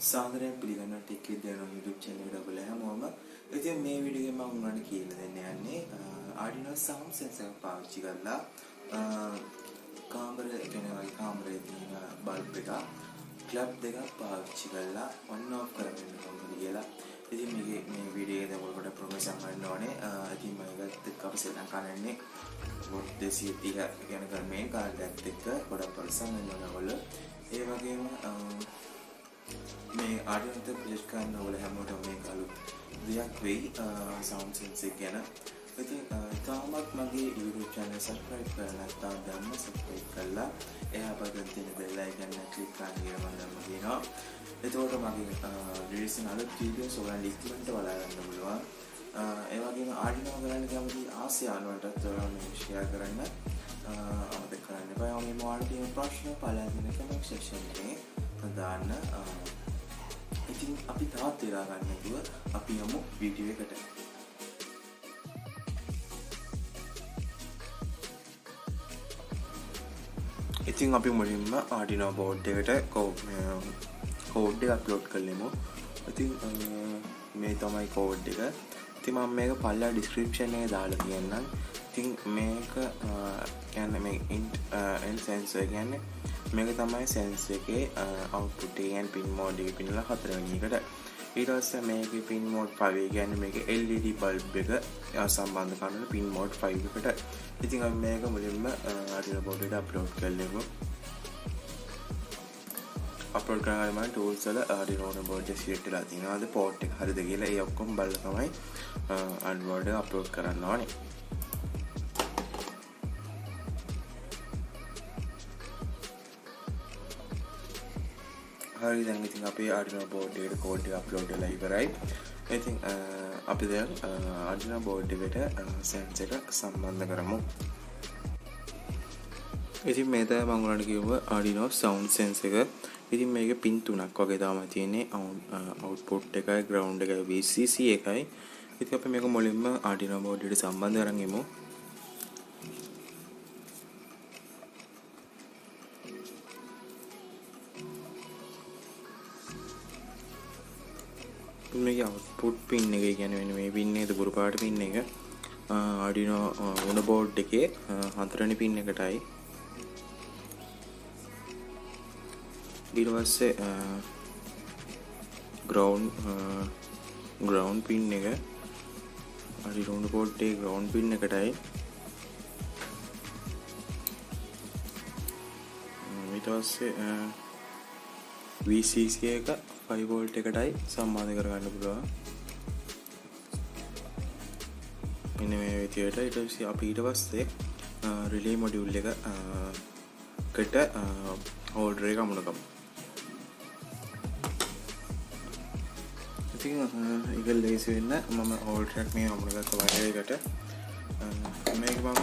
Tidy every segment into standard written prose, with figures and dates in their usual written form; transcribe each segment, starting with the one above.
සාදරයෙන් පිළිගන්නවා ටිකේ දෙන YouTube channel එකට ඔයගොල්ලෝ හැමෝම. ඉතින් මේ වීඩියෝ එකේ මම උන්වන්ට කියලා දෙන්න යන්නේ ARDUINO sound sensor එක පාවිච්චි කරලා කාමරේ තියෙන බල්බ් එක ක්ලබ් දෙකක් පාවිච්චි කරලා on off කරගන්න කොහොමද කියලා. ඉතින් මේ වීඩියෝ එකේ ඔයගොල්ලෝ ප්‍රොෆෙෂන් ගන්න ඕනේ. ඉතින් මම ගත්ත කපසෙන් කරන්නේ වොට් 230 කියන මේ කාර්යයත් එක්ක ගොඩක් පරිස්සම් වෙන්න ඕනේ ඔයගොල්ලෝ. ඒ වගේම මේ ARDUINO එක ක්ලික් කරන ඔයාලා හැමෝටම මේක අලුත් දෙයක් වෙයි sound sensor ගැන. ඉතින් තාමත් මගේ YouTube channel subscribe කරලා නැත්නම් දැන්ම subscribe කරලා එහා පැත්තේ තියෙන bell icon එක click කරන්න කියලා මම දැන්ම කියනවා. එතකොට මගේ release කරන අලුත් videos ඔයාලට ඉක්මනට බලා ගන්න පුළුවන්. ඒ වගේම ARDUINO කරන්න කැමති ආසියානුවටත් ඔයාලා share කරන්න අමතක කරන්න එපා. මේ මොහොතේ තියෙන ප්‍රශ්න පළවෙනි comment section එකේ දාන්න. ඉතින් අපි තාත් වෙලා ගන්න නැතුව අපි යමු වීඩියෝ එකට. ඉතින් අපි මුලින්ම ARDUINO board එකට code එක upload කරලෙමු. ඉතින් මේ තමයි code එක. ඉතින් මම මේක පල්ලා description එකේ දාලා තියන්නම්. ඉතින් මේක කියන්නේ මේ end sensor කියන්නේ මේක තමයි sensor එකේ output එක and pin mode එක පිනලා හතරවෙනි එකට. ඊට පස්සේ මේකේ pin mode 5 කියන්නේ මේකේ LED bulb එක සම්බන්ධ කරන pin mode 5 එකට. ඉතින් අපි මේක මුලින්ම ARDUINO board එකට upload කරලෙමු. upload කරාම tools වල ARDUINO board එක select වෙලා තියෙනවා. අද port එක හරිද කියලා ඒ ඔක්කොම බලලා තමයි ARDUINO board එක upload කරන්න ඕනේ. හරි දැන් ඉතින් අපේ ARDUINO board එකට code එක upload වෙලා ඉවරයි. ඉතින් අපි දැන් ARDUINO board එකට sensor එක සම්බන්ධ කරමු. ඉතින් මේ තමයි මම ඔයාලට කිව්ව ARDUINO sound sensor එක. ඉතින් මේකේ pin 3ක් වගේ තමයි තියෙන්නේ. output එකයි ground එකයි VCC එකයි. ඉතින් අපි මේක මුලින්ම ARDUINO board එකට සම්බන්ධ කරන් ඉමු. මේක output pin එක කියන්නේ මේ pin එකේ දුරු පාට pin එක ARDUINO board එකේ හතරවෙනි pin එකටයි. ඊට පස්සේ ground pin එක ARDUINO board එකේ ground pin එකටයි. ඊට පස්සේ VCC එක 5 volt එකටයි සම්බන්ධ කරගන්න පුළුවන්. මෙන්න මේ විදියට ඊට පස්සේ අපි ඊට පස්සේ relay module එකට holder එක අමුණගමු. ඉතින් ඒක ලේසි වෙන්න මම holder එක මේ අමුණගත්ත wire එකට මේක මම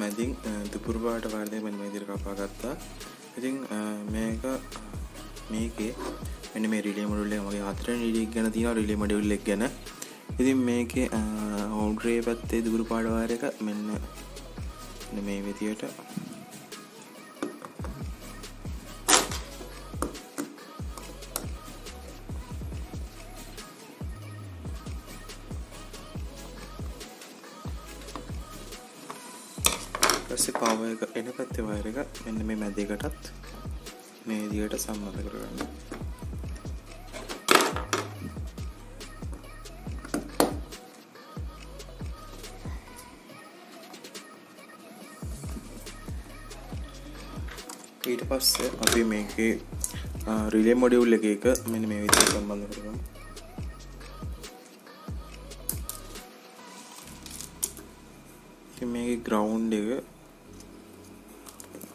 මැදින් දුපුරු පාට wire දෙක මෙන්න මේ විදියට කපා ගත්තා. ඉතින් මේකේ මෙන්න මේ relay module එක මගේ හතරවෙනි relay එක ගැන තියෙනවා relay module එක ගැන. ඉතින් මේකේ holder එකේ පැත්තේ දුරු පාට wire එක මෙන්න මේ විදියට ඊපස්සේ power එක එන පැත්තේ wire එක මෙන්න මේ මැද එකටත් මේ විදියට සම්බන්ධ කරගන්න. ඊට පස්සේ අපි මේකේ relay module එක මෙන්න මේ විදියට සම්බන්ධ කරගමු. ඉතින් මේකේ ground එක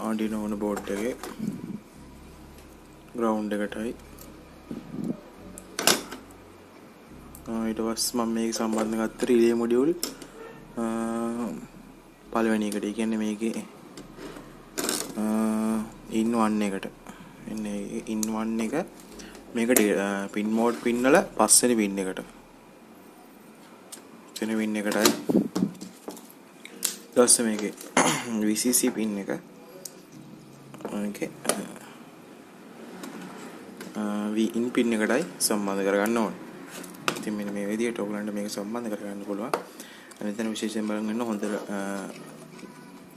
ARDUINO board එකේ ground එකටයි. ඊට පස්සේ මම මේක සම්බන්ධ කරගත්ත relay module පළවෙනි එකට. ඒ කියන්නේ මේකේ in 1 එකට. එන්නේ in 1 එක මේක pin mode pin වල පස්වෙනි pin එකට. වෙන pin එකටයි. ඊට පස්සේ මේකේ VCC pin එක. ඕකේ in pin එකටයි සම්බන්ධ කරගන්න ඕනේ. ඉතින් මෙන්න මේ විදිහට ඔයගලන්ට මේක සම්බන්ධ කරගන්න පුළුවන්. මෙතන විශේෂයෙන් බලන්න ගන්න හොඳට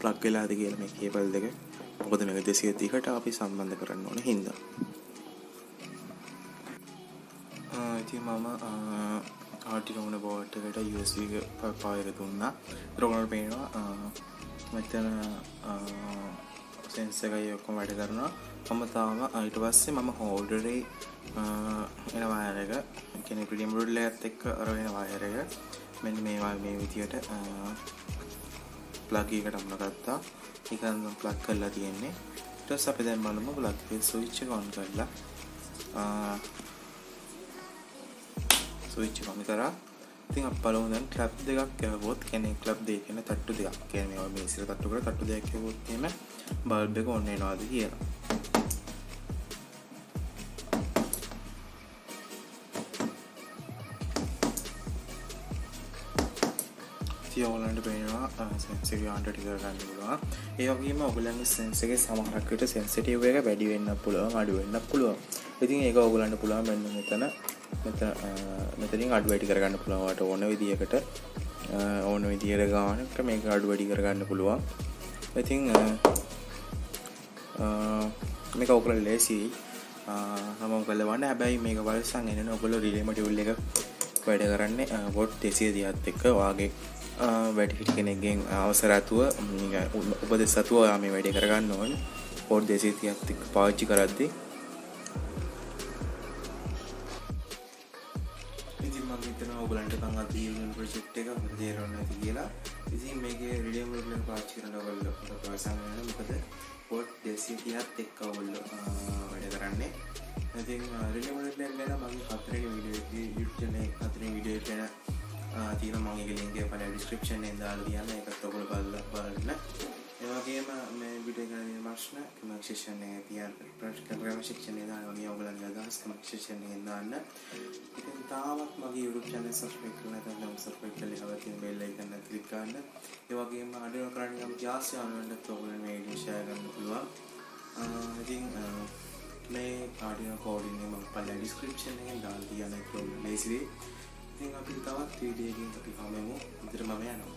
ප්ලග් වෙලාද කියලා මේ කේබල් දෙක. මොකද මේක 230කට අපි සම්බන්ධ කරන්න ඕනේ හින්දා. ඉතින් මම ආඩිනෝ බෝඩ් එකට USB පායක දුන්නා. ඒක ඔයගලන්ට පේනවා මෙතන සෙන්සර් එකයි ඔක්කොම වැඩ කරනවා. මම තාම ඊට පස්සේ මම හෝල්ඩරේ එන වයර් එක කියන්නේ ප්‍රීමියම් රූට් එකත් එක්ක අර වෙන වයර් එක මෙන්න මේ විදියට ප්ලග් එකකට අමරගත්තා. ඒකෙන් ප්ලග් කරලා තියෙන්නේ. ඊට පස්සේ අපි දැන් බලමු ප්ලග් එකේ ස්විච් එක ඔන් කරලා ස්විච් එක ඔන් කරා. ඉතින් අපි බලමු දැන් ක්ලබ් දෙකක් යවුවොත් කියන්නේ ක්ලබ් දෙක කියන්නේ තට්ටු දෙකක්. කියන්නේ මේවා මේ ඉස්සර තට්ටු කරලා තට්ටු දෙකක් යවුවොත් එහෙම බල්බ් එක ඔන් වෙනවාද කියලා. ඔයගලන්ට පේනවා සෙන්සර් එක ආන්ට ටික කරගන්න පුළුවන්. ඒ වගේම ඔයගලන්ගේ සෙන්සර් එකේ සමහරක් විට සෙන්සිටිව් එක වැඩි වෙන්නත් පුළුවන් අඩු වෙන්නත් පුළුවන්. ඉතින් ඒක ඔයගලන්ට පුළුවන් මෙන්න මෙතනින් අඩු වැඩි කරගන්න පුළුවන්. වට ඕන විදියකට ඕන විදියට ගානකට මේක අඩු වැඩි කරගන්න පුළුවන්. ඉතින් මේක ඔයගලන්ට ලේසියි. මම බලවන්න හැබැයි මේක වලසන් එන්නේ ඔයගොල්ලෝ රිලේ මොඩියුල් එක වැඩ කරන්නේ වොට් 230ත් එක්ක වාගේ වැඩි හිටි කෙනෙක්ගෙන් අවසර ඇතුව උපදෙස් ඇතුව ඔයා මේ වැඩේ කරගන්න ඕනේ. වොට් 230ත් එක්ක පාවිච්චි කරද්දී ඉතින් මම හිතනවා ඔයගලන්ට තංග අධීන ප්‍රොජෙක්ට් එක තේරෙන්නේ නැති කියලා. ඉතින් මේකේ රිලේ මොඩියුල් එක පාවිච්චි කරන ඔයගොල්ලෝ ප්‍රවසන් වෙනවා. මොකද වොට් 230ත් එක්ක ඔයගොල්ලෝ වැඩ කරන්නේ. ඉතින් රිලේ මොඩියුල් එක ගැන මම හතරවෙනි වීඩියෝ එකේ YouTube channel එකේ හතරවෙනි වීඩියෝ එක ගැන තියෙනවා. මම ඒකේ link එක පළවෙනි description එකෙන් දාලා තියන්න. ඒකත් ඔයගොල්ලෝ බලන්න. ඒ වගේම මේ වීඩියෝ එක ගැන ප්‍රශ්න comment section එකේ තියන්න. comment section එකේ දාන්න ඕනේ. ඔයගොල්ලන්ගේ අදහස් comment section එකෙන් දාන්න. ඉතින් තාමත් මගේ YouTube channel subscribe කරලා නැත්නම් subscribe කරලා ඉහළ තියෙන bell icon එක click කරන්න. ඒ වගේම ආඩිනෝ කරන්නේ නම් ක්ලාස් යනවන්නත් ඔයගොල්ලෝ මේ වීඩියෝ share කරන්න පුළුවන්. ඉතින් මේ ආඩිනෝ කෝඩින් එක මම පළවෙනි description එකෙන් දාලා තියන්න. ඒක ලේසියි. ඉතින් අපි තවත් වීඩියෝ එකකින් අපි හමුවෙමු. ඉතින් මම යනවා.